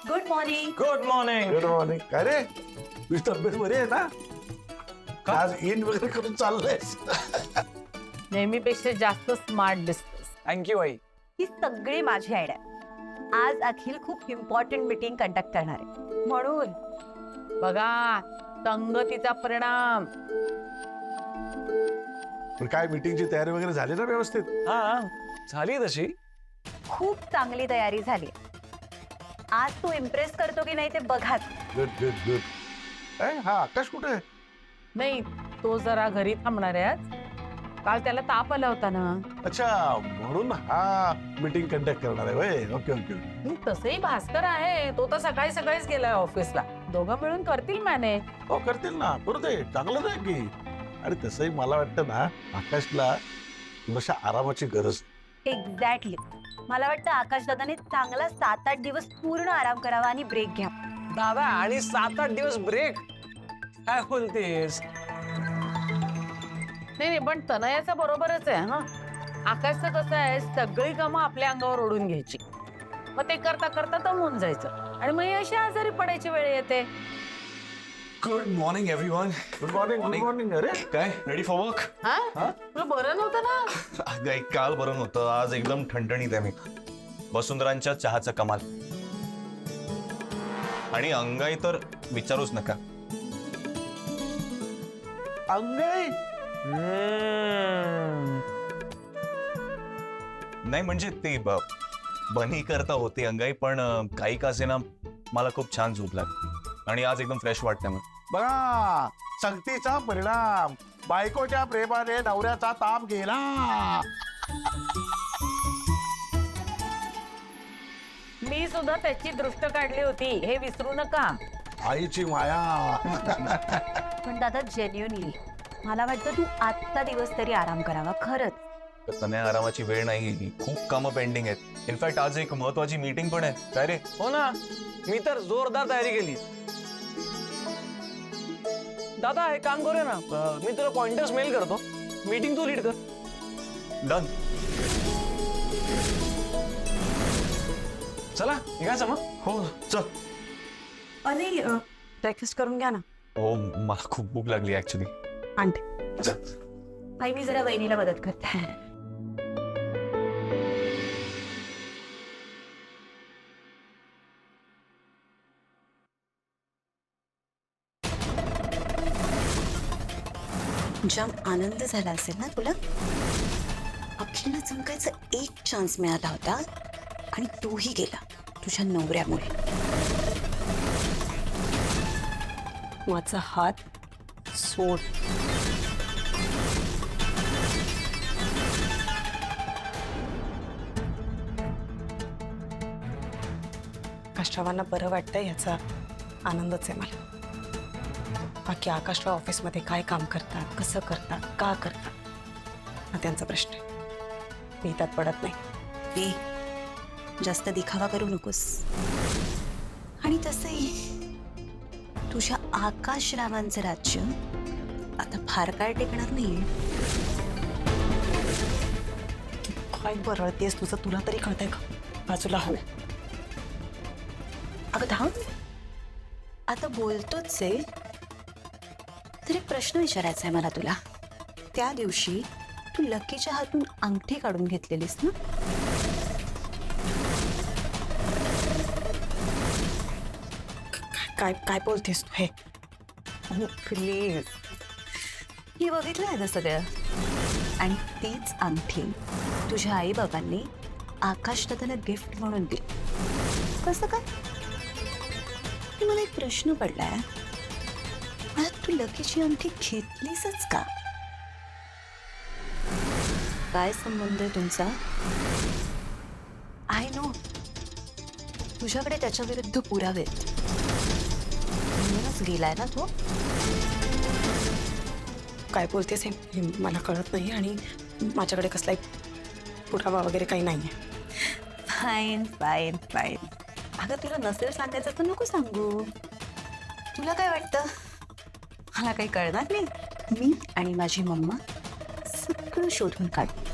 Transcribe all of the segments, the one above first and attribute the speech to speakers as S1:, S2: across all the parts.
S1: Good morning.
S2: Good morning.
S3: Good morning. काय रे तुझी तब्येत बरी आहे ना? आज इन वगैरे करून चाललंयस?
S4: नेहमीपेक्षा जास्त स्मार्ट दिसतोस.
S2: थँक्यू आई.
S1: ही सगळी माझी आयडिया. आज अखिल खूप इम्पॉर्टंट मीटिंग कंडक्ट करणार आहे म्हणून.
S4: बघा संगतीचा परिणाम.
S3: पण काय मीटिंगची तयारी वगैरे झाली ना व्यवस्थित?
S2: हा झाली तशी.
S1: खूप चांगली तयारी झाली. आज तू इम्प्रेस करतो की नाही ते बघाच.
S3: Good good good. काय हा आकाश कुठे आहे?
S4: नाही तो जरा घरी थांबणार आहे आज. काल त्याला ताप आला होता ना.
S3: अच्छा म्हणून हा मीटिंग कंडक्ट करणार आहे होय. Okay okay.
S4: तसंही भास्कर आहे, तो तर सकाळी सकाळीच गेलाय ऑफिसला. दोघं मिळून करतील मॅनेज.
S3: हो करतील ना. करू दे, चांगलंच आहे की. आणि तसंही मला वाटतं ना आकाशला थोड्याशा आरामाची गरज.
S1: एक्झॅक्टली. मला वाटतं आकाश दादाने चांगला 7-8 दिवस पूर्ण आराम करावा आणि ब्रेक घ्या.
S2: दादा आणि 7-8 दिवस ब्रेक काय बोलतेस?
S4: नाही पण तनयाचं बरोबरच आहे. हा आकाशचं कसं आहे, सगळी कामं आपल्या अंगावर ओढून घ्यायची, मग ते करता करता दमून जायचं आणि मग अशी आजारी पडायची वेळ येते.
S5: Good morning everyone.
S3: Good morning. Good morning. अरे
S5: काय रेडी फॉर वर्क?
S4: हा तुला बरं नव्हतं ना?
S5: अगं काल बरं नव्हतं, आज एकदम ठणठणीत आहे मी. वसुंधरांच्या चहाचा कमाल आणि अंगाई तर विचारूच नका.
S3: अंगाई
S5: नाही म्हणजे ते बनी करता होती अंगाई, पण काही का असेना मला खूप छान झोप लागली आणि आज एकदम फ्रेश वाटतंय मला.
S3: बघा संगतीचा परिणाम. बायकोच्या प्रेमाने नवऱ्याचा ताप गेला.
S4: मी सुद्धा त्याची दृष्ट काढली होती, हे विसरू नका.
S3: आईची माया.
S1: पण दादा जेन्युइनली मला वाटतं तू आजचा दिवस तरी आराम करावा. खरंच.
S5: तसं आरामाची वेळ नाही गेली, खूप कामं पेंडिंग आहेत. इनफॅक्ट आज एक महत्वाची मीटिंग पण आहे. काय रे?
S2: हो ना, मी तर जोरदार तयारी केली. दादा एक काम करूया ना, मी तुला पॉइंटर्स मेल करतो, मीटिंग तू लीड कर.
S5: डन.
S2: चला निघायचं मग.
S5: हो चल.
S1: अरे ब्रेकफास्ट करून घ्या ना.
S5: हो मला खूप भूक लागली ऍक्च्युली.
S1: आणते. आई मी जरा वहिनीला मदत करते.
S6: जाम आनंद झाला असेल ना तुला? अखिलला चमकायचा एक चान्स मिळाला होता आणि तोही गेला तुझ्या नवऱ्यामुळे. माझा हात सोड.
S7: आकाशरावांना बरं वाटतंय याचा आनंदच आहे मला. बाकी आकाशराव ऑफिसमध्ये काय काम करतात, कसं करतात, का करतात हा त्यांचा प्रश्न आहे. मी त्यात पडत नाही.
S6: ए जास्त दिखावा करू नकोस. आणि तसंही तुझ्या आकाशरावांचं राज्य आता फार काळ टिकणार नाही.
S7: काय बरळतेस, तुझं तुला तरी कळतंय का? बाजूला हो.
S6: अगं थांब, आता बोलतोच आहे तर एक प्रश्न विचारायचा आहे मला तुला. त्या दिवशी तू लकीच्या हातून अंगठी काढून घेतलेलीस ना?
S7: काय काय बोलतेस तू हे?
S6: प्लीज. हे बघितलं आहे ना सगळं. आणि तीच अंगठी तुझ्या आई बाबांनी आकाश दादाला गिफ्ट म्हणून दिली. कसं काय? मला एक प्रश्न पडलाय. तू लकीची अंगठी घेतलीसच का? काय संबंध आहे तुमचा? आय नो तुझ्याकडे त्याच्या विरुद्ध पुरावे म्हणूनच गेलाय ना तो.
S7: काय बोलतेस हे मला कळत नाही आणि माझ्याकडे कसलाही पुरावा वगैरे काही नाही आहे.
S6: Fine fine fine. अगं तुला नसेल सांगायचं तर नको सांगू. तुला काय वाटतं मला काही कळणार नाही? मी आणि माझी मम्मा सगळं शोधून काढू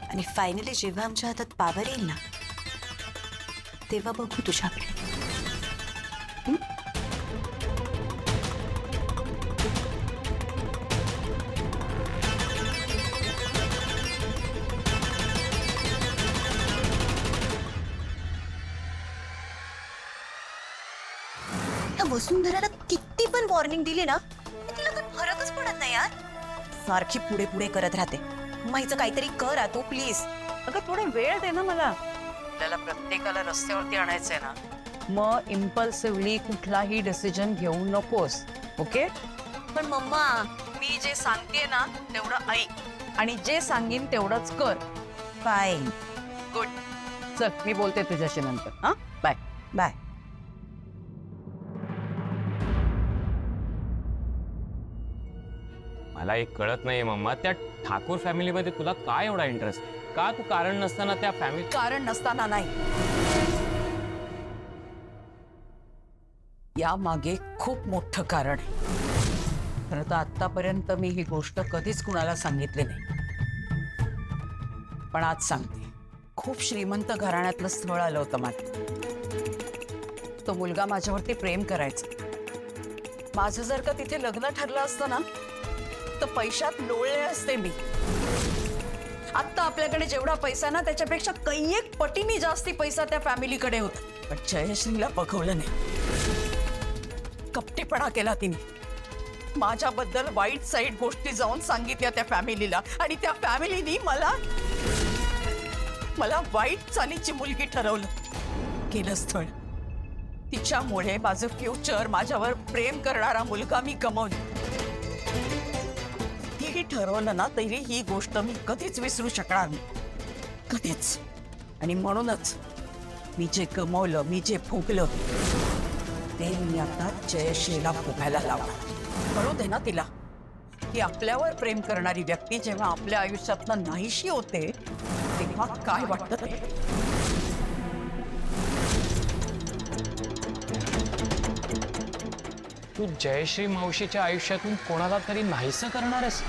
S6: आणि फायनली जेव्हा आमच्या हातात पावर येईल ना तेव्हा बघू तुझ्याकडे.
S1: त्या वसुंधराला किती पण वॉर्निंग दिली ना तिला काही फरकच पडत नाही यार. सारखी पुढे पुढे करत राहते. माहिचं काहीतरी कर तू प्लीज.
S4: अगं थोडा वेळ दे ना मला. आपल्याला प्रत्येकाला रस्त्यावरती आणायचंय ना, मग इम्पल्सिव्हली कुठलाही डिसिजन घेऊ नकोस. ओके?
S1: पण मम्मा मी जे सांगते ना तेवढं ऐक.
S4: आणि जे सांगीन तेवढंच कर.
S1: फाईन.
S4: गुड. चल मी बोलते तुझ्याशी नंतर. हा, बाय.
S1: बाय.
S2: मला एक कळत नाहीये मम्मा, त्या ठाकूर फॅमिलीमध्ये तुला काय एवढा इंटरेस्ट? का तू कारण नसताना त्या फॅमिली?
S4: कारण नसताना नाही, या मागे खूप मोठं कारण आहे. खरं तर आतापर्यंत मी ही गोष्ट कधीच कुणाला सांगितली नाही, पण आज सांगते. खूप श्रीमंत घराण्यातलं स्थळ आलं होतं मला. तो मुलगा माझ्यावरती प्रेम करायचा. माझं जर का तिथे लग्न ठरलं असतं ना तर पैशात लोळले असते मी. आता आपल्याकडे जेवढा पैसा ना त्याच्यापेक्षा कैक पटीने जास्ती पैसा त्या फॅमिलीकडे होता. पण जयश्रीला बघवलं नाही. कपटीपणा केला तिने. माझ्याबद्दल वाईट साईड गोष्टी जाऊन सांगितल्या त्या फॅमिलीला, आणि त्या फॅमिलीनी मला वाईट चालीची मुलगी ठरवलं. केलं स्थळ. तिच्यामुळे माझं फ्युचर, माझ्यावर प्रेम करणारा मुलगा मी गमावला. कितीही ठरवलं ना तरी ही गोष्ट मी कधीच विसरू शकणार नाही, कधीच. आणि म्हणूनच मी जे गमावलं, मी जे भोगलं ते मी आता जयश्रीला भोगायला लावणार. कळू दे ना तिला की आपल्यावर प्रेम करणारी व्यक्ती जेव्हा आपल्या आयुष्यातनं नाहीशी होते तेव्हा काय वाटतं ते.
S2: तू जयश्री मावशीच्या आयुष्यातून कोणाला तरी नाहीसं करणार आहेस?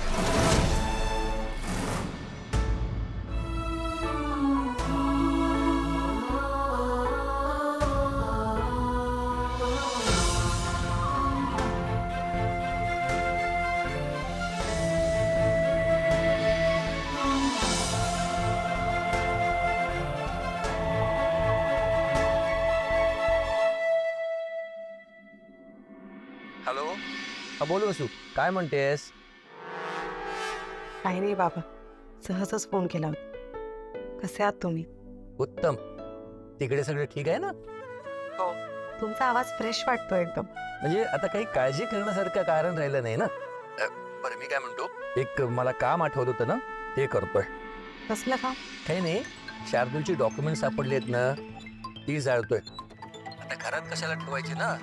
S8: हॅलो. हा बोल वसू, काय म्हणतेस?
S7: काही नाही बाबा, सहजच फोन केला होता. कसे आहात तुम्ही?
S8: उत्तम. तिकडे सगळे ठीक आहे ना?
S7: हो. तुमचा आवाज फ्रेश वाटतो एकदम.
S8: म्हणजे आता काही काळजी करण्यासारखं कारण राहिलं नाही ना. बरं मी काय म्हणतो, एक मला काम आठवलं होतं ना, ते करतोय.
S7: कसलं काम?
S8: काही नाही, शार्दूलची डॉक्युमेंट सापडली आहेत ना, ती जाळतोय. आता घरात कशाला ठेवायची ना.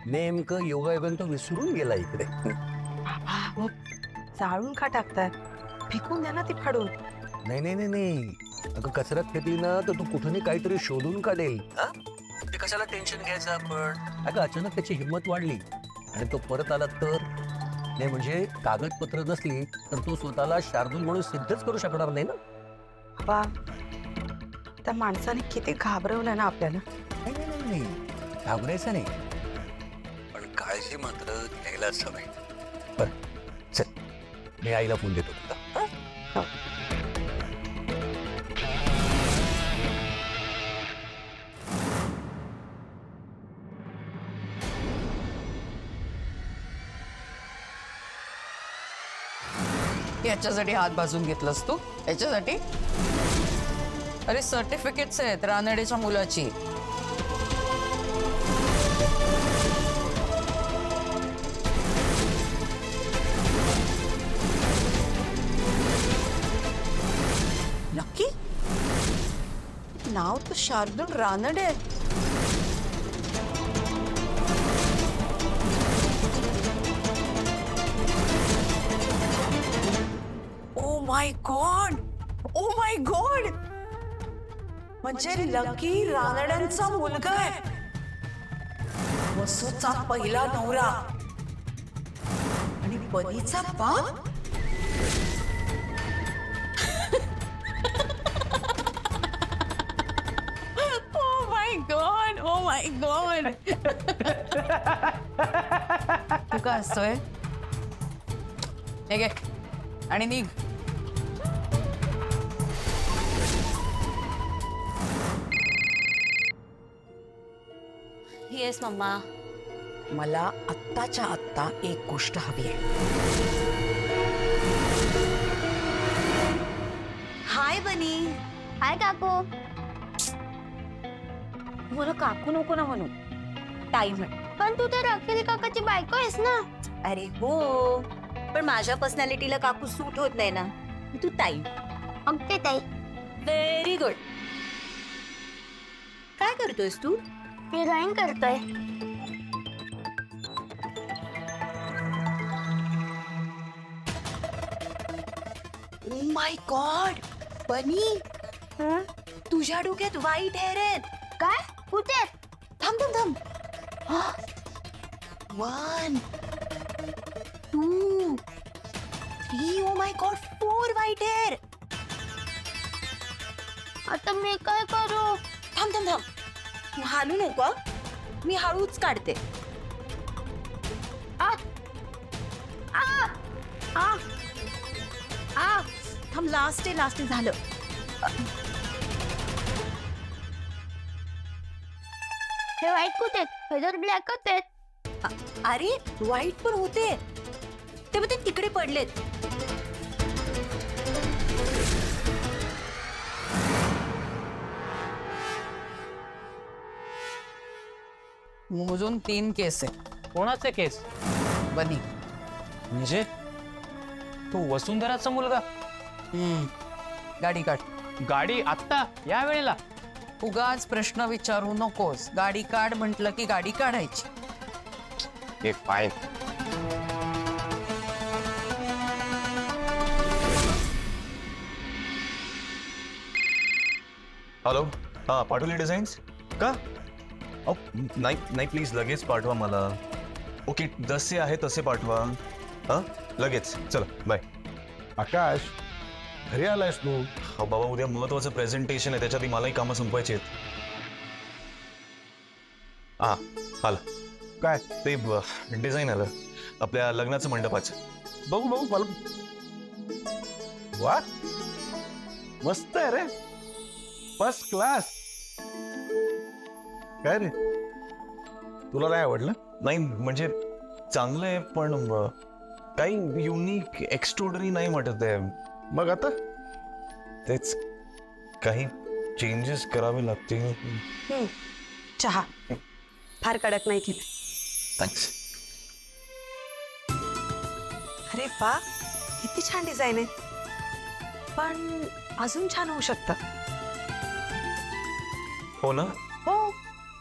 S8: नेमकं योगायोगाने तो विसरून गेला इकडे.
S7: मग जाळून का टाकताय? फेकून द्या ना ती फाडून.
S8: नाही नाही नाही नाही, अगं कचऱ्यात फेकली ना तर तू कुठूनही काहीतरी शोधून काढेल. ते कशाला टेन्शन घ्यायचं आपण. अगं अचानक त्याची हिंमत वाढली आणि तो परत आला तर. नाही म्हणजे कागदपत्र नसली तर तो स्वतःला शार्दूल म्हणून सिद्धच करू शकणार नाही ना.
S7: बा, त्या माणसाने किती घाबरवलं ना आपल्याला.
S8: नाही नाही नाही नाही, घाबरायचं नाही, पण काळजी मात्र घ्यायलाच हवी. बरं चल, मी आईला फोन देतो तुला.
S7: हो.
S4: याच्यासाठी हात भाजून घेतलंस तू? याच्यासाठी? अरे सर्टिफिकेट्स आहेत रानडेच्या मुलाची. नक्की नाव तर Shardul Ranade. Oh my God, oh my God. म्हणजे लकी रानड्यांचा मुलगा आहे. वसूचा पहिला नवरा आणि बनीचा बाप. ओ माय माय गॉड तू का हसतोय हे घे आणि निघ.
S6: Yes mamma.
S4: मला आत्ताच्या आत्ता एक गोष्ट हवी आहे.
S1: हाय बनी.
S6: हाय काकू.
S1: मला काकू नको ना म्हणू, ताई म्हण.
S6: पण तू तर अखिल काकाची बायको आहेस ना.
S1: अरे हो, पण माझ्या पर्सनॅलिटीला काकू सूट होत नाही ना, तू ताई.
S6: ओके ताई.
S1: Very good. काय करतोयस तू?
S6: मी ड्रॉइंग करतोय.
S1: माय गॉड बनी, तुझ्या डोक्यात व्हाईट हेअर आहेत.
S6: काय कुठे?
S1: थांब थांब थांब. 1 2 3. Oh my God, 4 white hair.
S6: आता मी काय करू?
S1: थांब थांब थांब, तू हालू नको. मी हळूच काढते.
S6: आ आ आ आ.
S1: थांब, लास्ट आहे झालं.
S6: हे व्हाईट कुठे? हे तर ब्लॅकच आहेत.
S1: अरे व्हाईट पण होते, ते मग ते तिकडे पडलेत.
S4: मोजून 3 केस आहे.
S2: कोणाचे केस?
S4: बनी.
S2: म्हणजे तू वसुंधराचा मुलगा?
S4: गाडी काढ.
S2: गाडी आत्ता या वेळेला?
S4: उगाच प्रश्न विचारू नकोस. गाडी काढ म्हटलं की गाडी काढायची.
S2: एक फाईन.
S5: हॅलो, हा पाठवली डिझाईन्स का? अहो नाही नाही, प्लीज लगेच पाठवा मला. ओके, जसे आहे तसे पाठवा. हा लगेच. चला बाय.
S3: आकाश, घरी आलायस तू?
S5: हो बाबा, उद्या महत्वाचं प्रेझेंटेशन आहे, त्याच्यात मलाही कामं संपवायची आहेत. हा आला
S3: काय?
S5: ते डिझाईन आलं आपल्या लग्नाचं मंडपाचं.
S3: बघू बघू मला. वा, मस्त आहे रे, फर्स्ट क्लास. काय रे, तुला नाही आवडलं?
S5: नाही म्हणजे चांगलं आहे, पण काही युनिक एक्स्ट्रोडरी नाही वाटत आहे.
S3: मग आता
S5: तेच काही चेंजेस करावे लागतील.
S7: चहा फार कडक नाही केलं.
S5: थँक्स.
S7: अरे वा, किती छान डिझाईन आहे. पण अजून छान होऊ शकतं.
S5: हो ना?
S7: हो,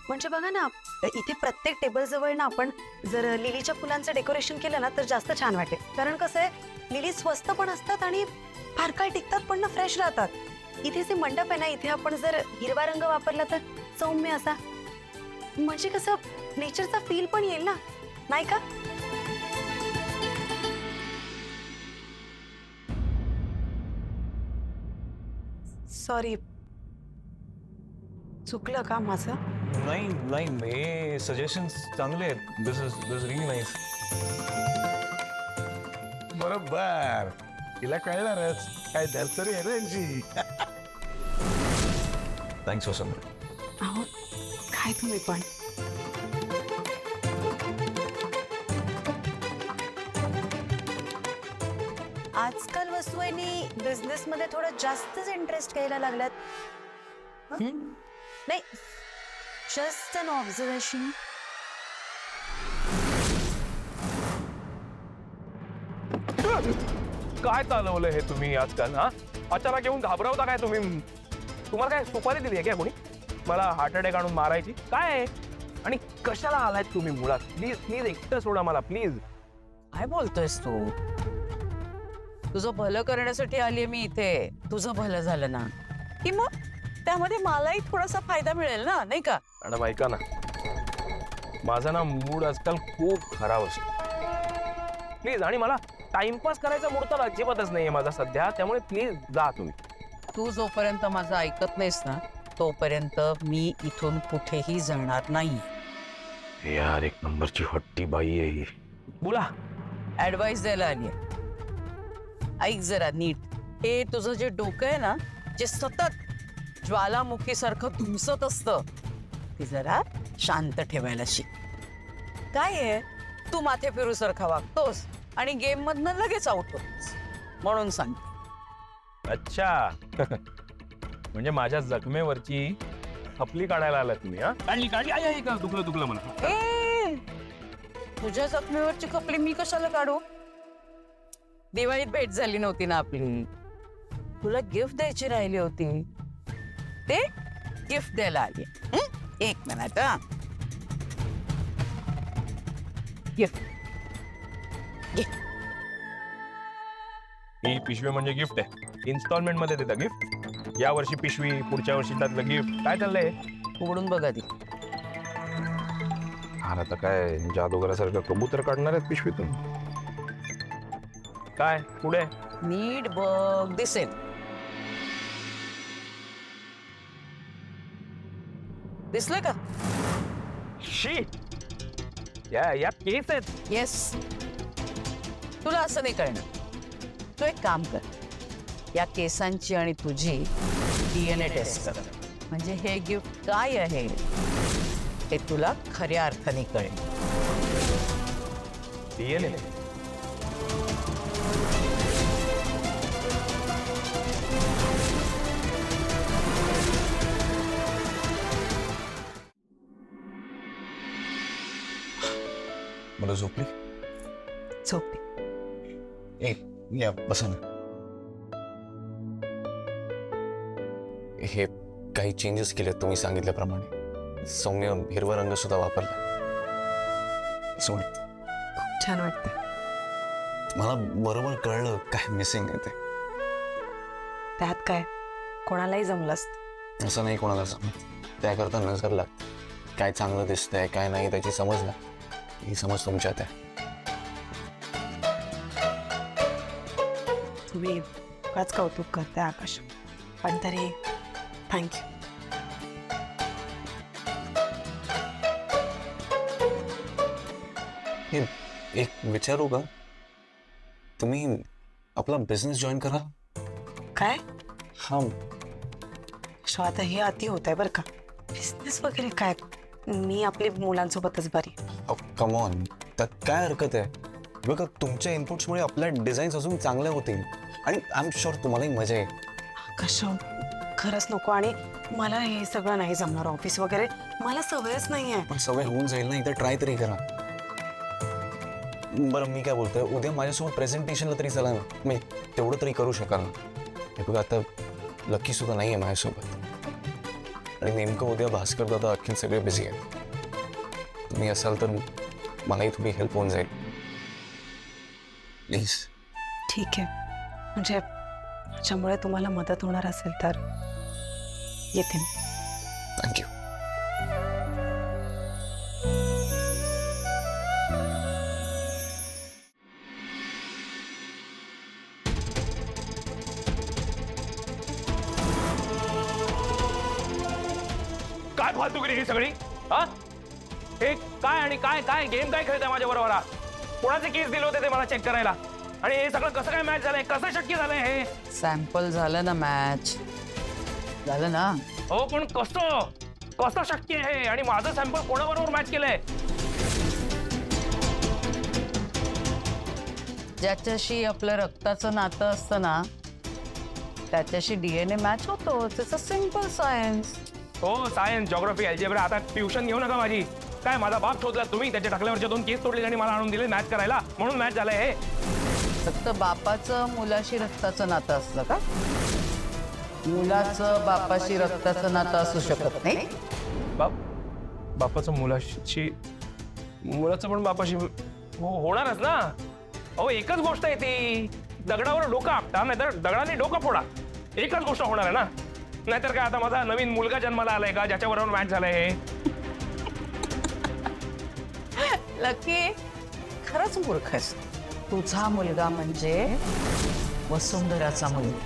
S7: म्हणजे बघा ना, इथे प्रत्येक टेबल जवळ ना आपण जर लिलीच्या फुलांचं डेकोरेशन केलं ना तर जास्त छान वाटेल. कारण कसं आहे, लिली स्वस्त पण असतात आणि फार काळ टिकतात पण ना, फ्रेश राहतात. इथे जे मंडप आहे ना, इथे आपण जर हिरवा रंग वापरला तर सौम्य असा, म्हणजे कसं नेचरचा फील पण येईल ना, नाही का? सॉरी, चुकलं का माझं?
S5: नाही नाही, हे सजेशन्स चांगले आहेत. दिस इज रिअली नाईस.
S3: बरोबर, तिला कळणारच काय दलसरी आहे रे यांची.
S5: थँक्स वसंत.
S7: अहो काय तुम्ही पण. आजकाल वसुवाईनी बिझनेस मध्ये थोडं जास्तच इंटरेस्ट घ्यायला लागल्यात. नाही, जस्ट अन ऑब्झर्वेशन.
S9: काय चालवलं हे तुम्ही आजकाल? हा, अचानक येऊन घाबरवता काय तुम्ही? तुम्हाला काय सुपारी दिली आहे काय कोणी मला हार्ट अटॅक आणून मारायची? काय आहे? आणि कशाला आलायत तुम्ही मुळात? प्लीज प्लीज एकटं सोडा मला प्लीज.
S4: काय बोलतोयस तू? तुझं भलं करण्यासाठी आली मी इथे. तुझं भलं झालं ना की मग त्यामध्ये मलाही थोडासा फायदा मिळेल ना, नाही का?
S9: मॅडम ऐका ना, माझा ना मूड आजकाल खूप खराब असतो प्लीज. आणि मला टाइमपास करायचा मूड तर अजिबातच नाहीये माझा सध्या, त्यामुळे प्लीज जा तुम्ही.
S4: तू जोपर्यंत माझं ऐकत नाहीस ना तोपर्यंत मी इथून कुठेही जाणार नाही.
S5: यार एक नंबरची हट्टी बाई आहे ही.
S9: बोला.
S4: ऍडवाइस द्यायला आली. ऐक जरा नीट. हे तुझं जे डोकं आहे ना, जे सतत ज्वालामुखी सारखं धुमसत असतं, ते जरा शांत ठेवायला शिक. काय आहे, तू माथे फिरू सारखा वागतोस आणि गेम मधनं लगेच आउट होतोस. म्हणून सांग.
S9: अच्छा. म्हणजे माझ्या जखमेवरची खपली काढायला आला तुम्ही? हा, काढली काढली. आई का दुखलं म्हणा.
S4: ए, तुझ्या जखमेवरची खपली मी कशाला काढू? दिवाळीत भेट झाली नव्हती ना आपली? तुला गिफ्ट द्यायची राहिली होती, ते गिफ्ट द्यायला आली. एक मिनिट. गिफ्ट.
S9: ही पिशवी म्हणजे गिफ्ट आहे. इन्स्टॉलमेंट मध्ये देता गिफ्ट. या वर्षी पिशवी, पुढच्या वर्षी त्यातलं गिफ्ट. काय चाललंय?
S4: उघडून बघा ती.
S9: आता काय जादूगरासारखं कबूतर काढणार आहेत पिशवीतून? काय पुढे?
S4: नीट बघ, दिसेल. दिसलं का?
S9: शी, या केस आहेत.
S4: येस. तुला असं नाही कळणार. तू एक काम कर, या केसांची आणि तुझी DNA टेस्ट कर. म्हणजे हे गिफ्ट काय आहे हे तुला खऱ्या अर्थाने कळेल.
S9: DNA.
S5: मला झोपली.
S7: झोपली.
S5: ए या बसा ना. हे काही चेंजेस केले तुम्ही सांगितल्याप्रमाणे. सौम्य हिरवा रंग सुद्धा वापरला. सोनी,
S7: खूप छान वाटतं.
S5: मला बरोबर कळलं काय मिसिंग आहे ते.
S7: त्यात काय, कोणालाही जमलं असतं.
S5: असं नाही कोणाला समज. त्याकरता नजर लागते. काय चांगलं दिसतंय काय नाही त्याची समज लागते. ही समज तुमच्यात आहे.
S7: तुम्ही काच कौतुक करताय आकाश, पण तरी थँक्यू.
S5: हे एक विचारू का, तुम्ही आपला बिझनेस जॉईन करा.
S7: काय
S5: हा
S7: आता हे अति होत आहे बरं का. बिझनेस वगैरे काय, मी आपली मुलांसोबतच बरी.
S5: कम ऑन, त्यात काय हरकत आहे. बघा तुमच्या इनपुट्समुळे आपल्या डिझाईन्स अजून चांगल्या होतील आणि आय एम शुअर तुम्हालाही मजा येईल.
S7: आकाश खरंच नको. आणि मला हे सगळं नाही जमणार. ऑफिस वगैरे मला सवयच नाही आहे.
S5: पण सवय होऊन जाईल ना, एकदा ट्राय तरी करा. बरं मी काय बोलतोय, उद्या माझ्यासोबत प्रेझेंटेशनला तरी चला ना. मी तेवढं तरी करू शकाल ना. हे बघा आता लकी सुद्धा नाही आहे माझ्यासोबत आणि नेमकं उद्या भास्कर दादा अख्खीन सगळे बिझी आहेत. तुम्ही असाल तर मलाही थोडी हेल्प होऊन जाईल प्लीज.
S7: ठीक आहे, म्हणजे त्याच्यामुळे तुम्हाला मदत होणार असेल तर येते मी.
S5: थँक्यू.
S9: काय फालतूगिरी ही सगळी? हा, हे काय आणि काय काय गेम काय खेळताय माझ्या बरोबर? कोणाचे केस दिले होते ते मला चेक करायला? आणि हे सगळं कसं काय मॅच झालंय? कसं शक्य झालंय हे?
S4: सॅम्पल झालं ना, मॅच झालं ना.
S9: हो पण कसं कसं शक्य आहे? आणि माझं सॅम्पल कोणाबरोबर मॅच केलंय?
S4: ज्याच्याशी आपलं रक्ताचं नातं असतं ना, त्याच्याशी DNA मॅच होतो. It's a simple science.
S9: हो, सायन्स, जॉग्राफी, अल्जेब्रा. आता ट्युशन घेऊ नका माझी. काय माझा बाप शोधला तुम्ही? त्याच्या टाकल्यावरच्या 2 केस तोडले आणि मला आणून दिले मॅच करायला, म्हणून मॅच झालंय हे.
S4: फक्त बापाचं मुलाशी रक्ताचं नातं असतं का? मुलाचं बापाशी रक्ताचं नातं असू शकत नाही.
S9: बापाचं मुलाशी, मुलाचं पण बापाशी होणारच ना. अहो एकच गोष्ट आहे ती. दगडावर डोकं आपटा, नाहीतर दगडाने डोकं फोडा. एकच गोष्ट होणार आहे ना. नाहीतर काय आता माझा नवीन मुलगा जन्माला आलाय का ज्याच्याबरोबर मॅच झालंय हे?
S4: लकी खरंच मूर्ख आहेस. तुझा मुलगा म्हणजे वसुंधराचा मुलगा.